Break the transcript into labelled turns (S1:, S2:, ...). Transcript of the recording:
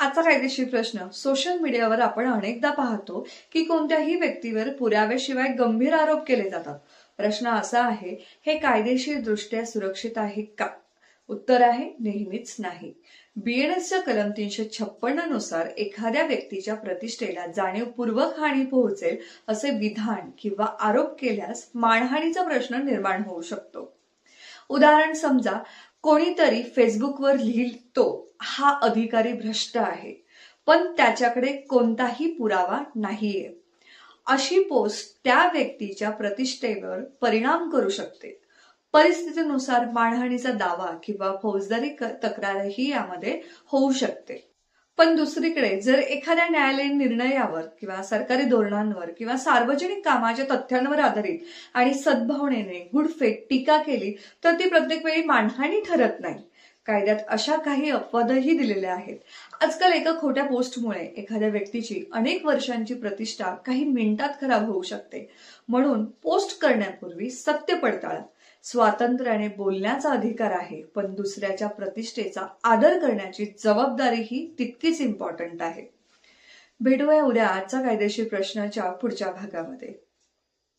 S1: आजचा कायदेशीर प्रश्न. सोशल मीडियावर आपण अनेकदा पाहतो की कोणत्याही व्यक्तीवर पुराव्याशिवाय गंभीर आरोप केले जातात. प्रश्न असा आहे, हे कायदेशीर दृष्ट्या सुरक्षित आहे का? उत्तर आहे नेहमीच नाही. BNSच्या कलम 356 नुसार एखाद्या व्यक्तीच्या प्रतिष्ठेला जाणीवपूर्वक हानी पोहोचेल असे विधान किंवा आरोप केल्यास मानहानीचा प्रश्न निर्माण होऊ शकतो. उदाहरण समजा, कोणीतरी फेसबुकवर लिहितो हा अधिकारी भ्रष्ट आहे, पण त्याच्याकडे कोणताही पुरावा नाहीये. अशी पोस्ट त्या व्यक्तीच्या प्रतिष्ठेवर परिणाम करू शकते. परिस्थितीनुसार मानहानीचा दावा किंवा फौजदारी तक्रारही यामध्ये होऊ शकते. पण दुसरीकडे जर एखाद्या न्यायालयीन निर्णयावर किंवा सरकारी धोरणांवर किंवा सार्वजनिक कामाच्या तथ्यांवर आधारित आणि सद्भावनेने गुडफेट टीका केली तर ती प्रत्येक वेळी मानहानी ठरत नाही. कायद्यात अशा काही अपवादही दिलेल्या आहेत. आजकाल एका खोट्या पोस्टमुळे एखाद्या व्यक्तीची अनेक वर्षांची प्रतिष्ठा काही मिनिटात खराब होऊ शकते. म्हणून पोस्ट करण्यापूर्वी सत्य पडताळा. स्वातंत्र्याने बोलण्याचा अधिकार आहे, पण दुसऱ्याच्या प्रतिष्ठेचा आदर करण्याची जबाबदारीही तितकीच इम्पॉर्टंट आहे. भेटूया उद्या आजचा कायदेशीर प्रश्नाच्या पुढच्या भागामध्ये.